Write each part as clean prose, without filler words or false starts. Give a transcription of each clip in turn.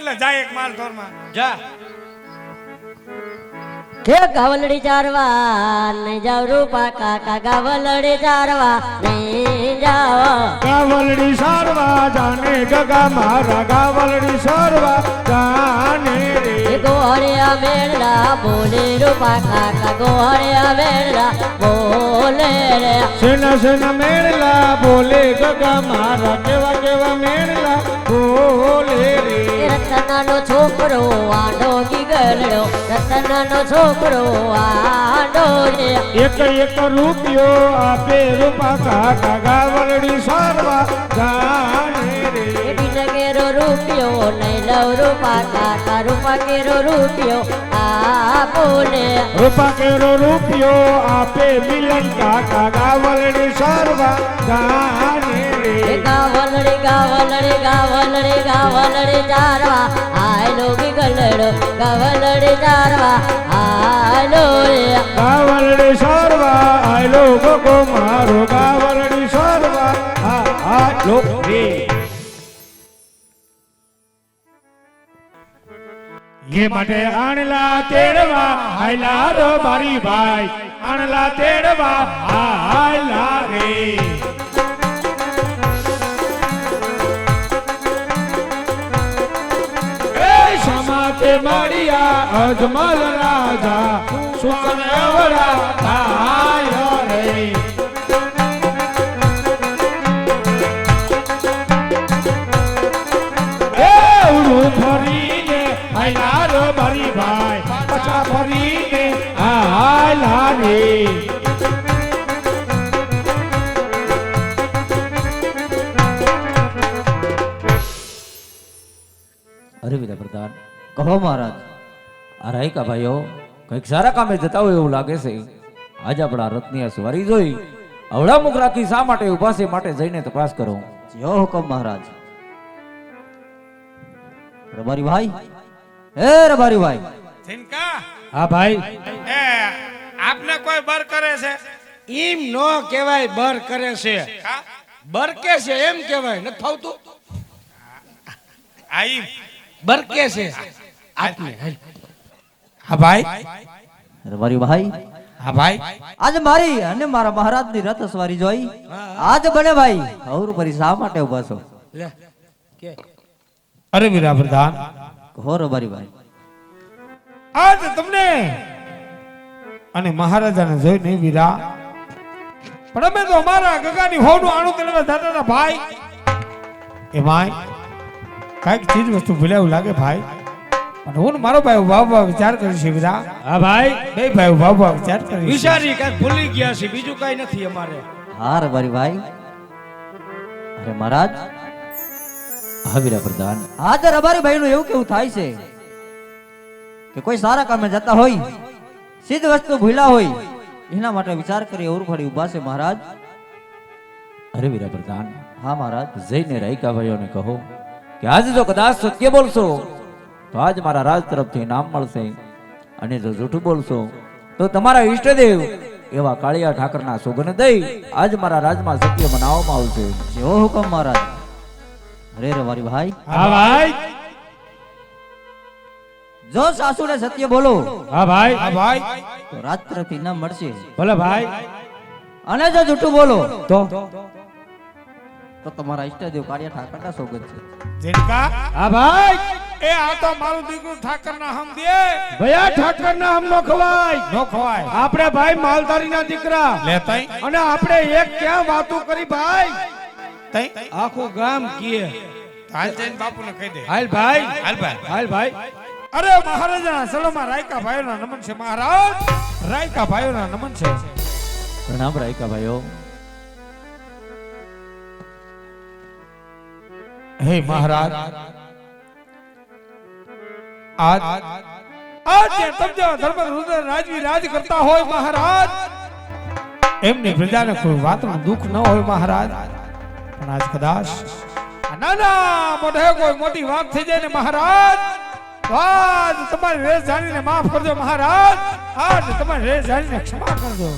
એટલે જાય એક માલ ઢોરમાં જા કે ગાવલડી ચારવા નહીં જાવ રૂપા કાકા ગાવલડી ચારવા નહીં જાવ ગાવલડી સારવા જાને ગગા મારા ગાવલડી સારવા જાને રે ગોળિયા મેળા બોલે રૂપા કાકા ગોળિયા મેળા બોલે રે સેના સેના મેળલા બોલે ગગા મારા કેવા કેવા મેળલા બોલે રે રતનાનો છોકરો આડો ગીગળડો રતનાનો છોકરો આડો રે એક એક રૂપિયો આપે રૂપા કાકા ગાવલડી સારવા જાને રે કેરો રૂપિયો નહીં લવ રૂપા કાકા રૂપા કેરો રૂપિયો આપો ને રૂપા કેરો રૂપિયો આપે મિલન કાકા ગાવલડી સારવા જાને રે ગાવલડી ગાવલડી ગાવલડી ગાવલડી ચારવા આયલો ગીગલડો ગાવલડી ચારવા આયલો રે ગાવલડી સારવા આયલો ગગો મારો ગાવલડી સારવા આયલો રે ये मटे आणला तेड़वा आयला रो बारी भाई आणला तेड़वा आयला रे ए समाते मारिया अजमल राजा सुकन अवड़ा थायो रे ए उड़ू फरीने आयला रो बारी भाई पचा फरीने आयला रे અરે વિરા પ્રધાન કહો મહારાજ આ રાયકા ભાઈઓ કંઈક સારા કામે જતા હોય એવું લાગે છે આજ આપણા રથની આ સવારી જોઈ અવળા મુખ રાખી શા માટે ઉભા છે માટે જઈને તપાસ કરો જો હુકમ મહારાજ રબારી ભાઈ હે રબારી ભાઈ જીનકા हाँ भाई એ આપને કોઈ બર કરે છે એમ નો કહેવાય બર કરે છે હા બરકે છે એમ કહેવાય નથી ફાવતું આઈ બરકે છે આપને હા ભાઈ રબારી ભાઈ હા ભાઈ આજ મારી અને મારા મહારાજની રથ સવારી જોઈ આજ બને ભાઈ અવર પરી શા માટે ઉભા છો લે કે अरे वीरा प्रधान કહો રબારી ભાઈ आज तुमने અને મહારાજાને જોઈને વીરા પણ અમે તો અમારા ગગાની હોનું આણું તેડવા જતા હતા ભાઈ એમાંય કાંઈક ચીજ વસ્તુ ભૂલ્યા લાગે ભાઈ અને હું ને મારો ભાઈ ઉભા વિચાર કરી છે વીરા હા ભાઈ બે ભાઈ ઉભા વિચાર કરી વિચારી કાંઈક ભૂલી ગયા છે બીજું કાંઈ નથી અમારે હા રબારી ભાઈ અરે મહારાજ હા વીરા પ્રધાન આજ રબારી ભાઈ નું એવું કેવું થાય છે કે કોઈ સારા કામે જતા હોય સિદ્ધ વસ્તુ ભૂલા હોય એના માટે વિચાર કરી અવર ફરી ઉભા છે મહારાજ અરે વીરા પ્રધાન હા મહારાજ જઈને રાયકા ભાઈઓને કહો કે આજ જો કદાચ સત્ય બોલશો તો આજ મારા રાજ તરફથી ઇનામ મળશે અને જો જૂઠું બોલશો તો તમારા ઈષ્ટદેવ એવા કાળિયા ઠાકરના સોગન દઈ આજ મારા રાજમાં સત્ય મનાવવામાં આવશે જેવો હુકમ મહારાજ અરે રવારી ભાઈ હા ભાઈ જો સાસુને સત્ય બોલો હા ભાઈ તો રાજ તરફથી ઇનામ મળશે ભલે ભાઈ અને જો જૂઠું બોલો તો તમારા ઈષ્ટદેવ કાળિયા ઠાકરના સોગન છે જીનકા હા ભાઈ એ આ તો મારું દીકરું ઠાકર ના હમ દે ભયા ઠાકર ના હમ નો ખવાય નો ખવાય આપણે ભાઈ માલધારી ના દીકરા લેતાઈ અને આપણે એક ક્યાં વાતો કરી ભાઈ તઈ આખું ગામ કીએ હાલ જઈને બાપુને કહી દે હાલ ભાઈ હાલ ભાઈ હાલ ભાઈ અરે મહારાજા સલોમાં રાયકા ભાઈઓના નમન છે મહારાજ રાયકા ભાઈઓના નમન છે પ્રણામ રાયકા ભાઈઓ હે મહારાજ આજ જે તમજો ધર્મ રુદ્ર રાજવી રાજ કરતા હોય મહારાજ એમની પ્રજાને કોઈ વાતનું દુઃખ ન હોય મહારાજ પણ આજ કદાચ નાના મોઢે કોઈ મોટી વાત થઈ જાય ને મહારાજ તો આજ તમારી રેસ જાણીને માફ કરજો મહારાજ આજ તમારી રેસ જાણીને ક્ષમા કરજો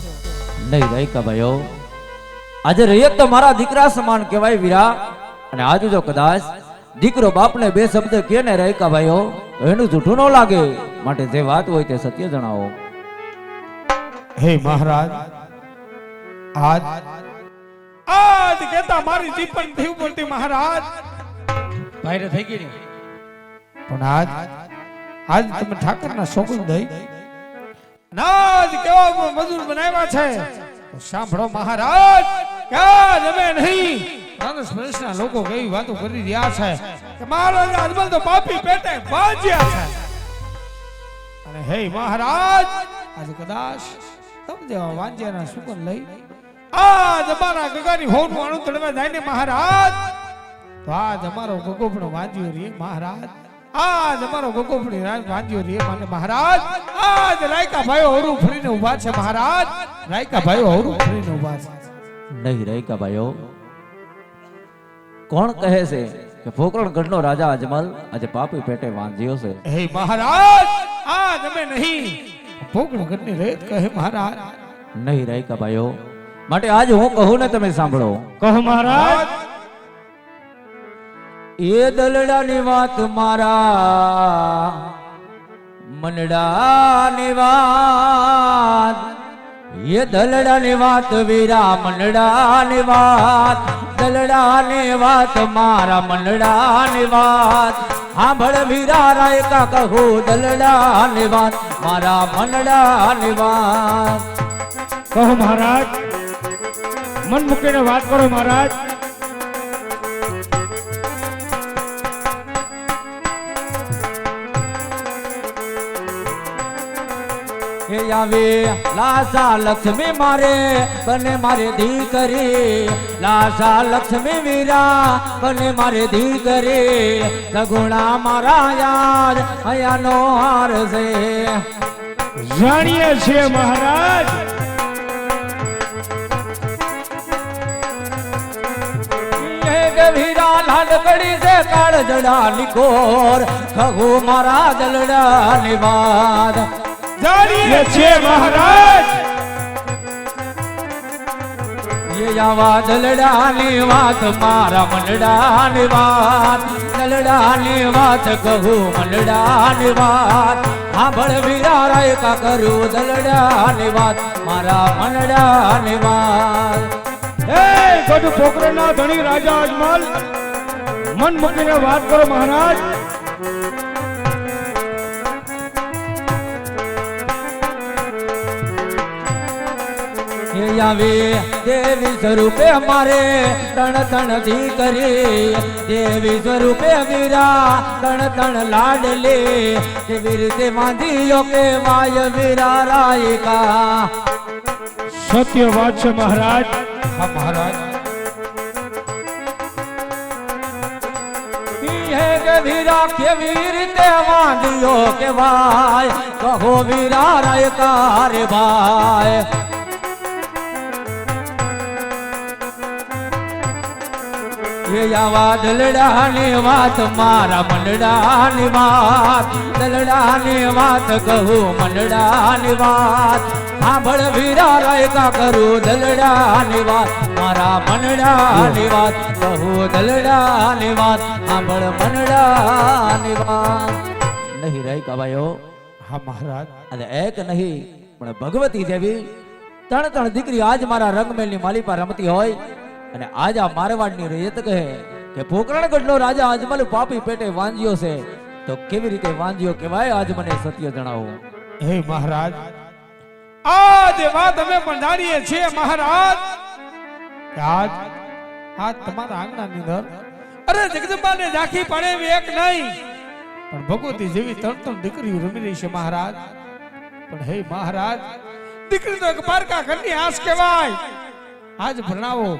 નહીં રાયકા ભાઈઓ આજે રૈયત તો મારા દીકરા સમાન કહેવાય વીરા અને આજે જો કદાચ દીકરો બાપને બે શબ્દ કે ને રાયકા ભાઈઓ એનું જૂઠું ન લાગે, માટે જે વાત હોય તે સત્ય જણાવો. હે મહારાજ, આજ કેતા મારી જીપન થયું બોલતી મહારાજ, ભાઈરે થઈ ગઈ ને પણ આજ તમે ઠાકરના સોગંદ દઈ નાજ કેવા મજૂર બનાવ્યા છે તો સાંભળો મહારાજ, ક્યાં જમે નહીં. માણસ પ્રદેશના લોકો કેવી વાતો કરી રહ્યા છે કે મહારાજ આજમલ તો પાપી પેટે બાજ્યા છે. અને હે મહારાજ, આજે કદાચ તમે જેવા વાંજ્યાના સુગંધ લઈ આજ અમારા ગગાની હોનું અણુ તળવા જાય ને મહારાજ, તો આજ અમારો ગગોપણો વાંજ્યો રે મહારાજ, આજ અમારો ગગોપણી વાંજ્યો રે મને મહારાજ. આજ રાયકા ભાઈઓ હરું ફરીને ઉભા છે મહારાજ, રાયકા ભાઈઓ હરું ફરીને ઉભા છે. નહીં રાયકા ભાઈઓ, કોણ કહે છે કે પોકરણગઢનો રાજા અજમલ આજે પાપી પેટે વાંધ્યો છે? હે મહારાજ, આજ અમે નહીં પોકરણગઢની રેત કહે મહારાજ. નહીં રાયકા ભાઈઓ, માટે આજ હું કહું ને તમે સાંભળો. કહો મહારાજ. એ દલડાની વાત મારા મનડાની વાત, એ દલડાની વાત વીરા મનડાની વાત, દલડાની વાત મારા મનડાની વાત, સાંભળ વીરા રાયકા કહું દલડાની વાત મારા મનડાની વાત. કહો મહારાજ, મન મૂકીને વાત કરો મહારાજ. એ આવે લાસા લક્ષ્મી મારે બને મારે દીકરી, લાસા લક્ષ્મી વીરા બને મારે દીકરી, સગુણા મારા યાદ હયાનો હાર છે. જાણીએ છીએ મહારાજ. વીરા લાડકડી છે કાળ જડા નિકોર, ખગુ મારા દલડા ની વાત. જાણીએ છીએ મહારાજ. ये आवा दलडानी વાત મારા મનડાની વાત, દલડાની વાત કહું મનડાની વાત, સાંભળ વીરા રાયકા કરું દલડાની વાત મારા મનડાની વાત. એ ગઢ પોકરણના ધણી રાજા અજમલ, મન મૂકીને વાત કરો મહારાજ. એ આવે દેવી સ્વરૂપે અમારે તણ તણ દીકરી, દેવી સ્વરૂપે વીરા તણ તણ લાડલે, એવી રીતે વાંધીયો કે માય વીરા રાયકા. સત્ય વાત છે મહારાજ. હા મહારાજ. વીરા કેવી રીતે વાંધ્યો કે ભાઈ, કહો વીરા રાયકા રે ભાઈ. એ આવા દલડાની વાત મારા મનડાની વાત, દલડાની વાત કહું મનડાની વાત, સાંભળ વીરા રાયકા કરું દલડાની વાત મારા મનડાની વાત, કહું દલડાની વાત સાંભળ મનડાની વાત. નહીં રાયકા ભાઈઓ, હા મહારાજ. અને એક નહીં પણ ભગવતી દેવી ત્રણ ત્રણ દીકરી આજ મારા રંગમેલની માલિપા રમતી હોય, અને આજ આ મારવાડની રેત કહે કે પોકરણગઢનો રાજા અજમલ પાપી પેટે વાંજ્યો છે, તો કેવી રીતે વાંજ્યો કહેવાય આજ મને સત્ય જણાવો. હે મહારાજ, આજ વાત અમે પણ જાણીએ છીએ મહારાજ. આજ તમારા આંગણાની અંદર અરે જગદંબાને ઝાંખી પડે એવી એક નહીં પણ ભગવતી જેવી ત્રણ ત્રણ દીકરીઓ રમી રહી છે મહારાજ. પણ હે મહારાજ, દીકરી તો એક પારકા ઘરની આશ કહેવાય. આજ ભણાવો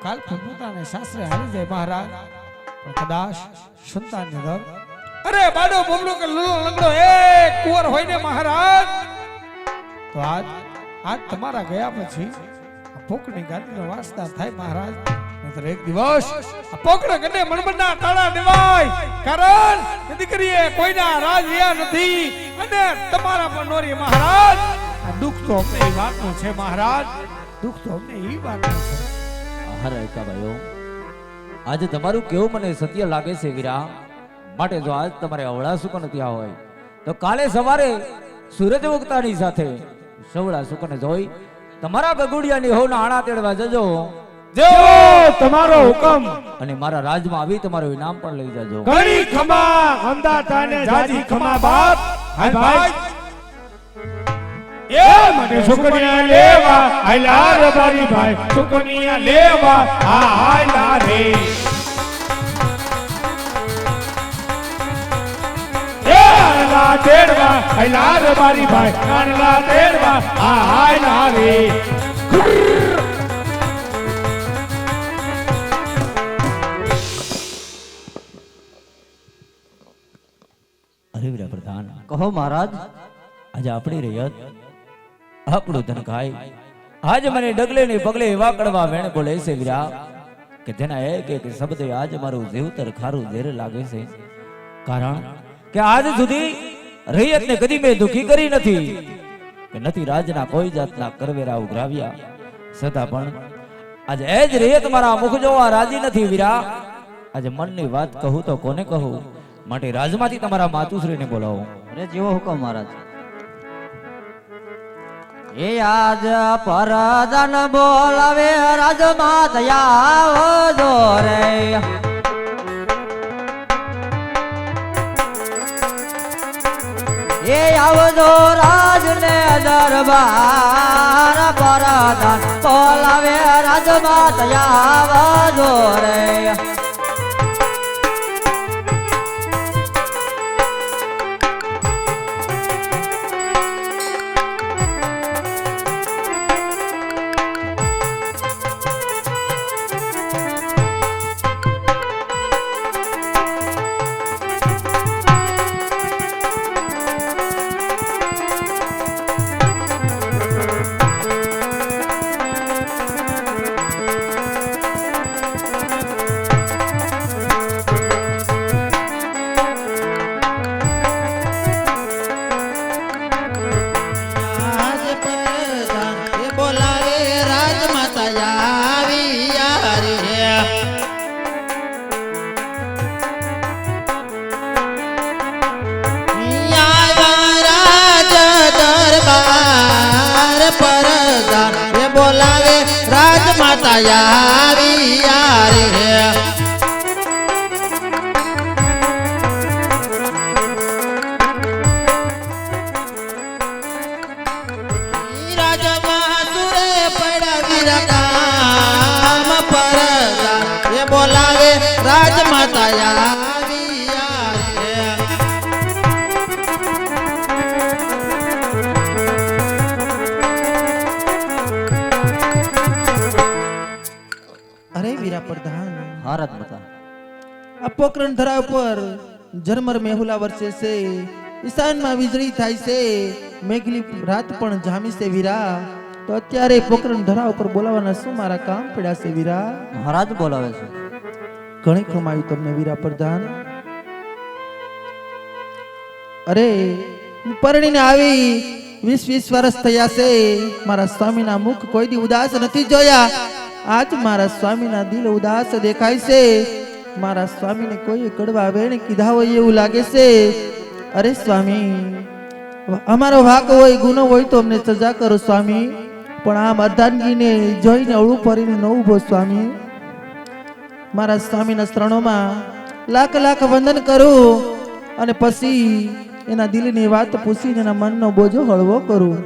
કાલ પોતાને સાસરે હારી જાય મહારાજ. પણ કદાચ સંતાનની અંદર અરે બાડો બોબડો કે લૂલો લંગડો એક કુંવર હોય ને મહારાજ, તો આજ તમારા ગયા પછી આ પોકરની ગાદીનો વાસદાર થાય મહારાજ. નહીંતર એક દિવસ આ પોકરા ગને મણમણના તાળા દેવાય, કારણ કે દીકરીએ કોઈના રાજ રહ્યા નથી અને તમારા પણ નોરી મહારાજ. આ દુઃખ તો અમને એ વાતનું છે મહારાજ, દુઃખ તો અમને એ વાતનું છે. હરાયકા ભાઈઓ, આજે તમારું કેવું મને સત્ય લાગે છે વીરા. માટે જો આજ તમારે અવળા સુકન ત્યાં હોય તો કાલે સવારે સૂરજ ઉગતાની સાથે સવળા સુકન જોઈ તમારા ગગુડિયાની હોના આણા તેડવા જજો જો તમારો હુકમ. અને મારા રાજમાં આવી તમારું ઇનામ પણ લઈ જજો. ઘણી ખમા અંદાતા ને જાજી ખમા બાપ. હાય ભાઈ એ મને સુકનિયા લેવા આયલા રે બારી ભાઈ સુકનિયા લેવા આયલા રે. એ આયલા તેડવા આયલા રે બારી ભાઈ આયલા તેડવા આયલા રે. અરે વીરા પ્રધાન, કહો મહારાજ. આજે આપણી રૈયત આપણું ધન ખાય. આજ મને ડગલે ને પગલે એવા કડવા વેણ બોલે છે વીરા કે જેના એક એક શબ્દે આજ મારું જીવતર ખારું ઝેર લાગે છે. કારણ કે આજ સુધી રૈયતને કદી મેં દુખી કરી નથી કે નથી રાજના કોઈ જાતના કરવેરા ઉઘરાવ્યા. છતાં પણ આજે એ જ રૈયત મારા મુખ જોવા રાજી નથી વીરા. આજે મનની વાત કહું તો કોને કહું, માટે રાજમાંથી તમારા માતુશ્રીને બોલાવો. અરે જેવો હુકમ મહારાજ. એ આજ પરદાન બોલાવે રાજમાં દયા જો રે. એ આવજો રાજ ને દરબાર પરદાન બોલાવે રાજમાં દયા જો રે. અરે વીરા પ્રધાન, હારત બતા. આ પોકરણ ધરા ઉપર ઝરમર મેહુલા વરસે છે, ઈશાનમાં વીજળી થાય છે, મેઘલી રાત પણ જામી છે વીરા. તો અત્યારે પોકરણ ધરા ઉપર બોલાવાના શું મારા કામ પડ્યા છે વીરા? મહારાજ બોલાવે છે. ઘણી કમાયું તમને વીરા પ્રધાન. અરે હું પરણીને આવી 20 વર્ષ થયા છે, મારા સ્વામીના મુખ કોઈ દી ઉદાસ નથી જોયા. આજ મારા સ્વામીના દિલ ઉદાસ દેખાય છે. મારા સ્વામીને કોઈ કડવા વેણ કીધા હોય એવું લાગે છે. અરે સ્વામી, અમારો વાંક હોય, ગુનો હોય તો અમને સજા કરો સ્વામી, પણ આ મર્દાનગીને જોઈને અળું ફરીને ન ઊભો સ્વામી. મારા સ્વામીના શરણોમાં લાખ લાખ વંદન કરું અને પછી એના દિલની વાત પૂછીને એના મનનો બોજો હળવો કરું.